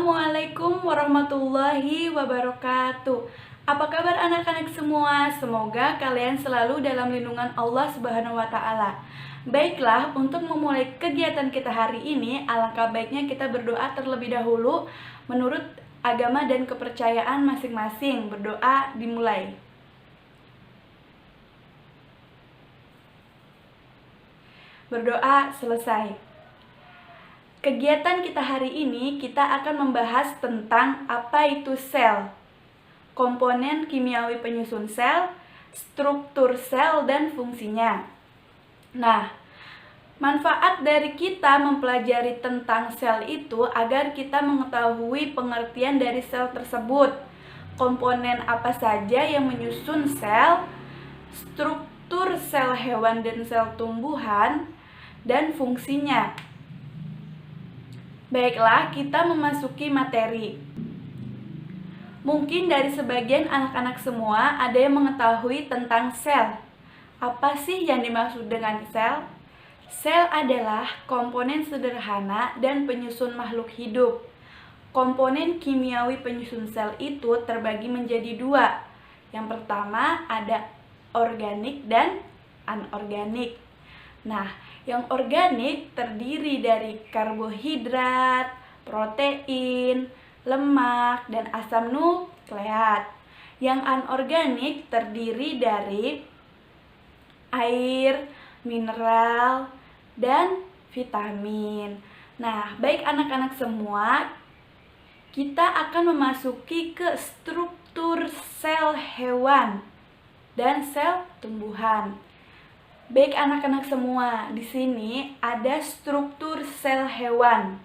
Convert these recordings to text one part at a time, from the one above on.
Assalamualaikum warahmatullahi wabarakatuh. Apa kabar anak-anak semua? Semoga kalian selalu dalam lindungan Allah Subhanahu wa taala. Baiklah, untuk memulai kegiatan kita hari ini, alangkah baiknya kita berdoa terlebih dahulu menurut agama dan kepercayaan masing-masing. Berdoa dimulai. Berdoa selesai. Kegiatan kita hari ini, kita akan membahas tentang apa itu sel, komponen kimiawi penyusun sel, struktur sel, dan fungsinya. Nah, manfaat dari kita mempelajari tentang sel itu agar kita mengetahui pengertian dari sel tersebut, komponen apa saja yang menyusun sel, struktur sel hewan dan sel tumbuhan, dan fungsinya. Baiklah, kita memasuki materi. Mungkin dari sebagian anak-anak semua ada yang mengetahui tentang sel. Apa sih yang dimaksud dengan sel? Sel adalah komponen sederhana dan penyusun makhluk hidup. Komponen kimiawi penyusun sel itu terbagi menjadi dua. Yang pertama ada organik dan anorganik. Nah, yang organik terdiri dari karbohidrat, protein, lemak, dan asam nukleat. Yang anorganik terdiri dari air, mineral, dan vitamin. Nah, baik anak-anak semua, kita akan memasuki ke struktur sel hewan dan sel tumbuhan. Baik anak-anak semua, di sini ada struktur sel hewan.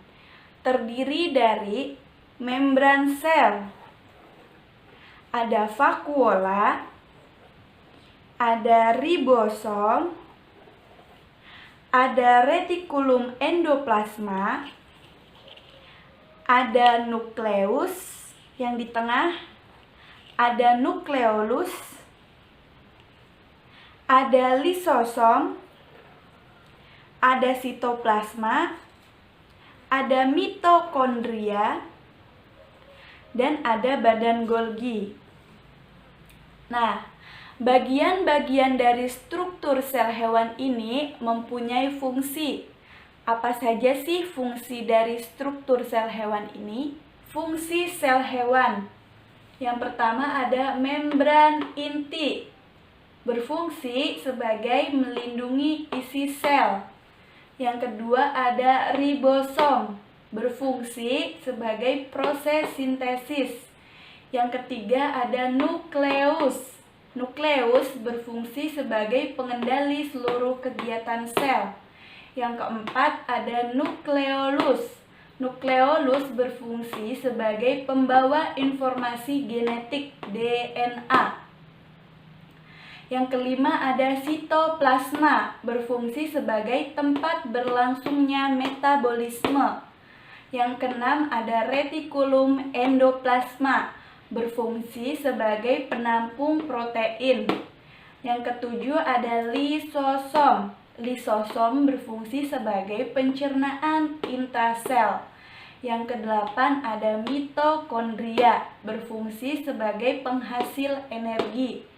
Terdiri dari membran sel. Ada vakuola, ada ribosom, ada retikulum endoplasma, ada nukleus yang di tengah, ada nukleolus, ada lisosom, ada sitoplasma, ada mitokondria, dan ada badan Golgi. Nah, bagian-bagian dari struktur sel hewan ini mempunyai fungsi. Apa saja sih fungsi dari struktur sel hewan ini? Fungsi sel hewan. Yang pertama ada membran inti, berfungsi sebagai melindungi isi sel. Yang kedua ada ribosom, berfungsi sebagai proses sintesis. Yang ketiga ada nukleus. Nukleus berfungsi sebagai pengendali seluruh kegiatan sel. Yang keempat ada nukleolus. Nukleolus berfungsi sebagai pembawa informasi genetik DNA. Yang kelima ada sitoplasma, berfungsi sebagai tempat berlangsungnya metabolisme. Yang keenam ada retikulum endoplasma, berfungsi sebagai penampung protein. Yang ketujuh ada lisosom. Lisosom berfungsi sebagai pencernaan intrasel. Yang kedelapan ada mitokondria, berfungsi sebagai penghasil energi.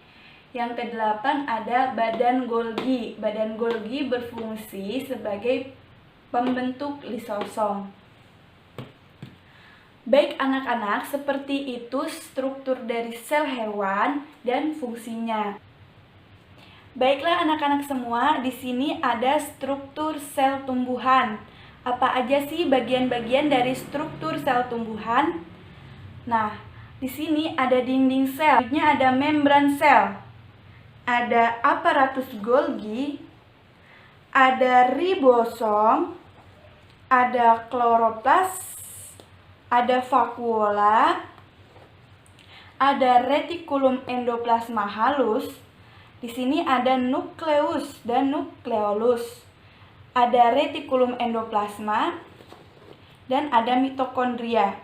Yang kedelapan ada badan Golgi. Badan Golgi berfungsi sebagai pembentuk lisosom. Baik anak-anak, seperti itu struktur dari sel hewan dan fungsinya. Baiklah anak-anak semua, di sini ada struktur sel tumbuhan. Apa aja sih bagian-bagian dari struktur sel tumbuhan? Nah, di sini ada dinding sel, selanjutnya ada membran sel, ada aparatus Golgi, ada ribosom, ada kloroplas, ada vakuola, ada retikulum endoplasma halus. Di sini ada nukleus dan nukleolus, ada retikulum endoplasma, dan ada mitokondria.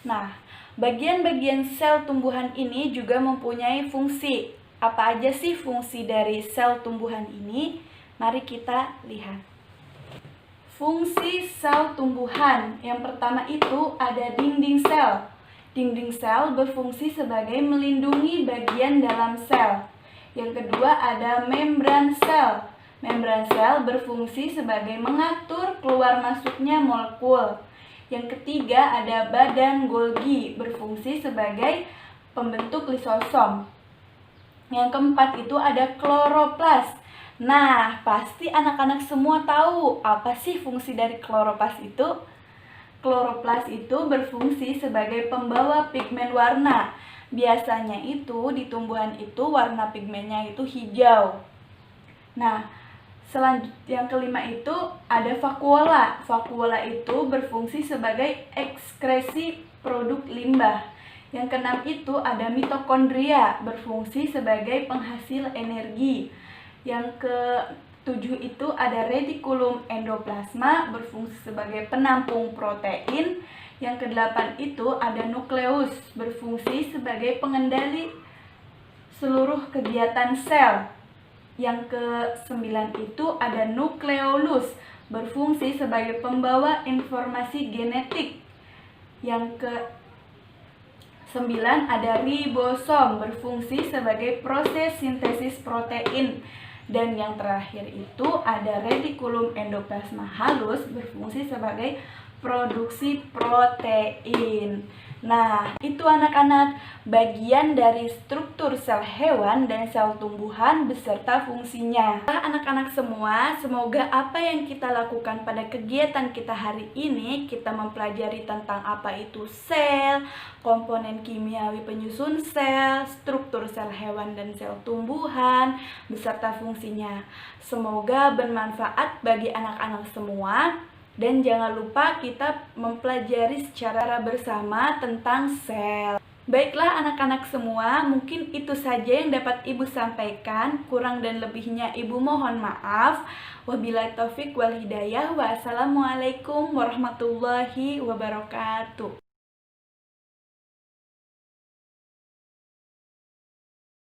Nah, bagian-bagian sel tumbuhan ini juga mempunyai fungsi. Apa aja sih fungsi dari sel tumbuhan ini? Mari kita lihat. Fungsi sel tumbuhan. Yang pertama itu ada dinding sel. Dinding sel berfungsi sebagai melindungi bagian dalam sel. Yang kedua ada membran sel. Membran sel berfungsi sebagai mengatur keluar masuknya molekul. Yang ketiga ada badan Golgi, berfungsi sebagai pembentuk lisosom. Yang keempat itu ada kloroplas. Nah, pasti anak-anak semua tahu apa sih fungsi dari kloroplas itu? Kloroplas itu berfungsi sebagai pembawa pigmen warna. Biasanya itu di tumbuhan itu warna pigmennya itu hijau. Nah, yang kelima itu ada vakuola. Vakuola itu berfungsi sebagai ekskresi produk limbah. Yang keenam itu ada mitokondria, berfungsi sebagai penghasil energi. Yang ketujuh itu ada retikulum endoplasma, berfungsi sebagai penampung protein. Yang kedelapan itu ada nukleus, berfungsi sebagai pengendali seluruh kegiatan sel. Yang ke-9 itu ada nukleolus, berfungsi sebagai pembawa informasi genetik. Yang ke-9 ada ribosom, berfungsi sebagai proses sintesis protein. Dan yang terakhir itu ada retikulum endoplasma halus, berfungsi sebagai produksi protein. Nah, itu anak-anak bagian dari struktur sel hewan dan sel tumbuhan beserta fungsinya. Anak-anak semua, semoga apa yang kita lakukan pada kegiatan kita hari ini, kita mempelajari tentang apa itu sel, komponen kimiawi penyusun sel, struktur sel hewan dan sel tumbuhan beserta fungsinya. Semoga bermanfaat bagi anak-anak semua. Dan jangan lupa kita mempelajari secara bersama tentang sel. Baiklah anak-anak semua, mungkin itu saja yang dapat Ibu sampaikan. Kurang dan lebihnya Ibu mohon maaf. Wabillahi taufik wal hidayah. Wassalamualaikum warahmatullahi wabarakatuh.